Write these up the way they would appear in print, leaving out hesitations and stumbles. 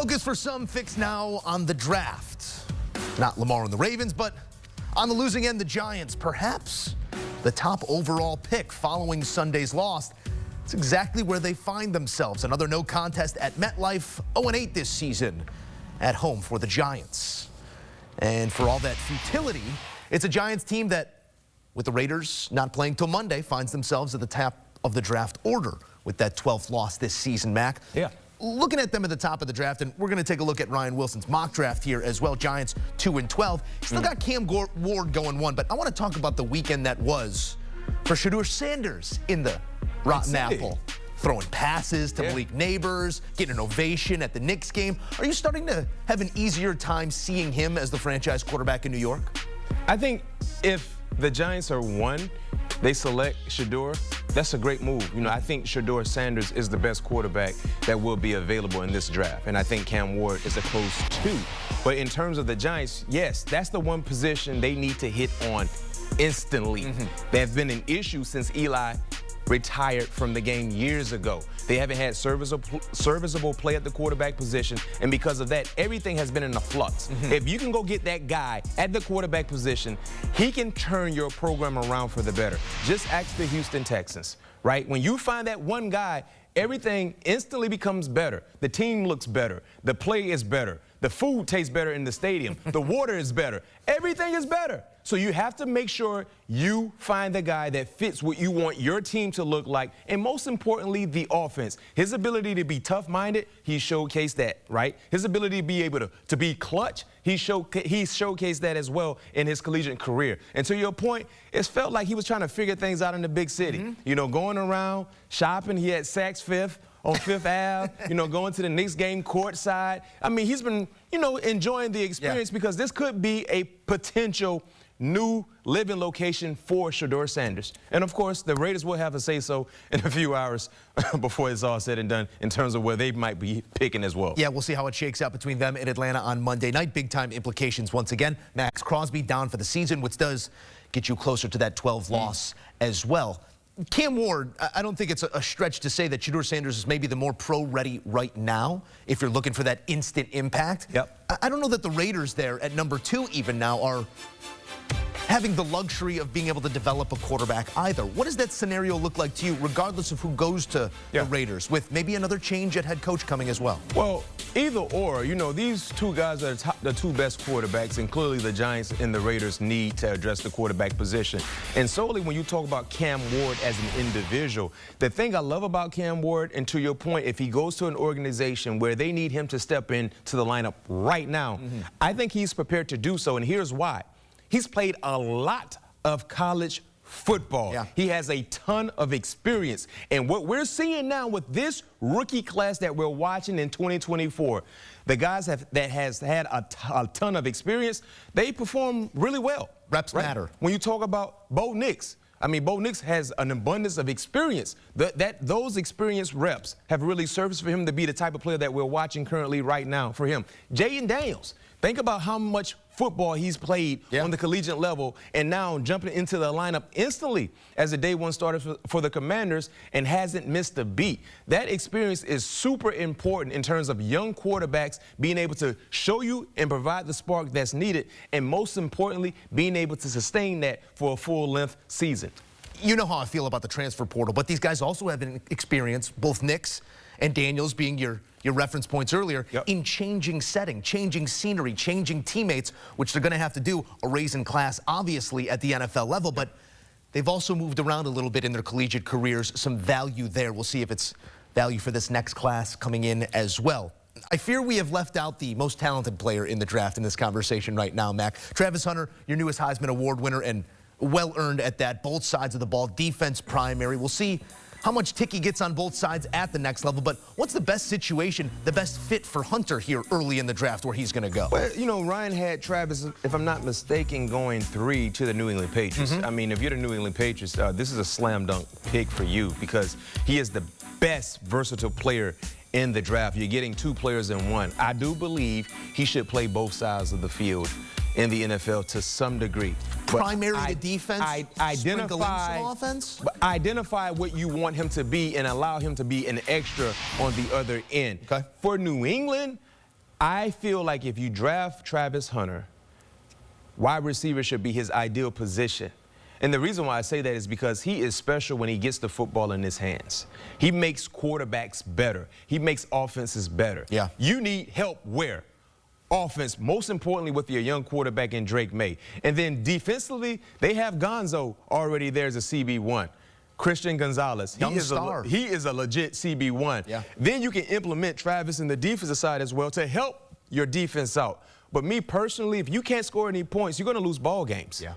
Focus for some fixed now on the draft. Not Lamar and the Ravens, but on the losing end, the Giants. Perhaps the top overall pick following Sunday's loss. It's exactly where they find themselves. Another no contest at MetLife, 0-8 this season at home for the Giants. And for all that futility, it's a Giants team that, with the Raiders not playing till Monday, finds themselves at the top of the draft order with that 12th loss this season, Mac. Yeah. Looking at them at the top of the draft, and we're going to take a look at Ryan Wilson's mock draft here as well. Giants 2-12. Still got Cam Ward going 1, but I want to talk about the weekend that was for Shedeur Sanders in the Rotten Apple. Throwing passes to Malik Neighbors, getting an ovation at the Knicks game. Are you starting to have an easier time seeing him as the franchise quarterback in New York? I think if the Giants are 1, they select Shedeur, that's a great move. You know, I think Shedeur Sanders is the best quarterback that will be available in this draft. And I think Cam Ward is a close 2. But in terms of the Giants, yes, that's the one position they need to hit on instantly. There's been an issue since Eli retired from the game years ago. They haven't had serviceable play at the quarterback position, and because of that, everything has been in a flux. If you can go get that guy at the quarterback position, he can turn your program around for the better. Just ask the Houston Texans, right? When you find that one guy, everything instantly becomes better. The team looks better. The play is better. The food tastes better in the stadium. The water is better. Everything is better. So you have to make sure you find the guy that fits what you want your team to look like, and most importantly, the offense. His ability to be tough-minded, he showcased that, right? His ability to be able to be clutch, he showcased that as well in his collegiate career. And to your point, it felt like he was trying to figure things out in the big city. You know, going around, shopping, he had Saks Fifth on Fifth Ave, you know, going to the Knicks game courtside. I mean, he's been, you know, enjoying the experience because this could be a potential new living location for Shedeur Sanders. And of course, the Raiders will have a say-so in a few hours before it's all said and done in terms of where they might be picking as well. Yeah, we'll see how it shakes out between them and Atlanta on Monday night. Big-time implications once again. Max Crosby down for the season, which does get you closer to that 12 loss as well. Cam Ward, I don't think it's a stretch to say that Shedeur Sanders is maybe the more pro-ready right now if you're looking for that instant impact. I don't know that the Raiders there at number 2 even now are having the luxury of being able to develop a quarterback either. What does that scenario look like to you, regardless of who goes to the Raiders, with maybe another change at head coach coming as well? Well, either or. You know, these two guys are the two best quarterbacks, and clearly the Giants and the Raiders need to address the quarterback position. And solely when you talk about Cam Ward as an individual, the thing I love about Cam Ward, and to your point, if he goes to an organization where they need him to step into the lineup right now, I think he's prepared to do so, and here's why. He's played a lot of college football. He has a ton of experience. And what we're seeing now with this rookie class that we're watching in 2024, the guys that has had a ton of experience, they perform really well. Reps matter. When you talk about Bo Nix, I mean, Bo Nix has an abundance of experience. Those experienced reps have really served for him to be the type of player that we're watching currently right now for him. Jaden Daniels, think about how much football he's played on the collegiate level, and now jumping into the lineup instantly as a day 1 starter for the Commanders and hasn't missed a beat. That experience is super important in terms of young quarterbacks being able to show you and provide the spark that's needed, and most importantly, being able to sustain that for a full-length season. You know how I feel about the transfer portal, but these guys also have an experience, both Nix and Daniels being your reference points earlier, in changing setting, changing scenery, changing teammates, which they're going to have to do, a raise in class, obviously, at the NFL level, but they've also moved around a little bit in their collegiate careers, some value there. We'll see if it's value for this next class coming in as well. I fear we have left out the most talented player in the draft in this conversation right now, Mac. Travis Hunter, your newest Heisman Award winner, and well-earned at that, both sides of the ball, defense primary. We'll see how much tick he gets on both sides at the next level, but what's the best situation, the best fit for Hunter here early in the draft where he's going to go? Well, you know, Ryan had Travis, if I'm not mistaken, going 3 to the New England Patriots. I mean, if you're the New England Patriots, this is a slam dunk pick for you because he is the best versatile player in the draft. You're getting 2 players in one. I do believe he should play both sides of the field in the NFL to some degree. Primarily the defense, identify offense? Identify what you want him to be and allow him to be an extra on the other end. For New England, I feel like if you draft Travis Hunter, wide receiver should be his ideal position. And the reason why I say that is because he is special when he gets the football in his hands. He makes quarterbacks better. He makes offenses better. Yeah. You need help where? Offense, most importantly with your young quarterback in Drake May. And then defensively, they have Gonzo already there as a CB1. Christian Gonzalez. He is a legit CB1. Yeah. Then you can implement Travis in the defensive side as well to help your defense out. But me personally, if you can't score any points, you're going to lose ball games. Yeah.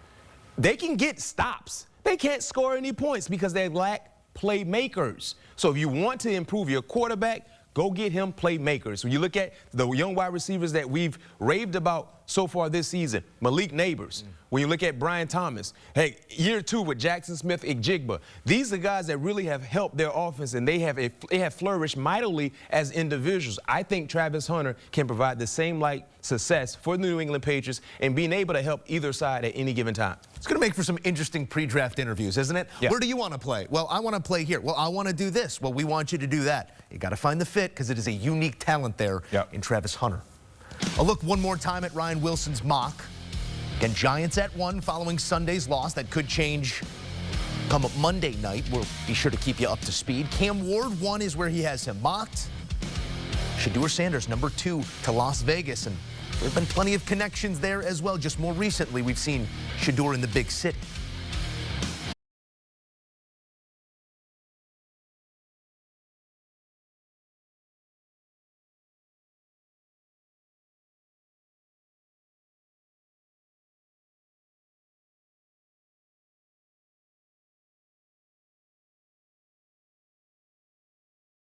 They can get stops. They can't score any points because they lack playmakers. So if you want to improve your quarterback, go get him playmakers. When you look at the young wide receivers that we've raved about so far this season, Malik Neighbors. When you look at Brian Thomas, hey, year 2 with Jackson Smith-Njigba. These are guys that really have helped their offense, and they have flourished mightily as individuals. I think Travis Hunter can provide the same success for the New England Patriots and being able to help either side at any given time. It's going to make for some interesting pre-draft interviews, isn't it? Yeah. Where do you want to play? Well, I want to play here. Well, I want to do this. Well, we want you to do that. You got to find the fit because it is a unique talent there in Travis Hunter. A look one more time at Ryan Wilson's mock. Again, Giants at 1 following Sunday's loss. That could change come up Monday night. We'll be sure to keep you up to speed. Cam Ward 1 is where he has him mocked. Shedeur Sanders, number 2 to Las Vegas. And there have been plenty of connections there as well. Just more recently, we've seen Shedeur in the big city.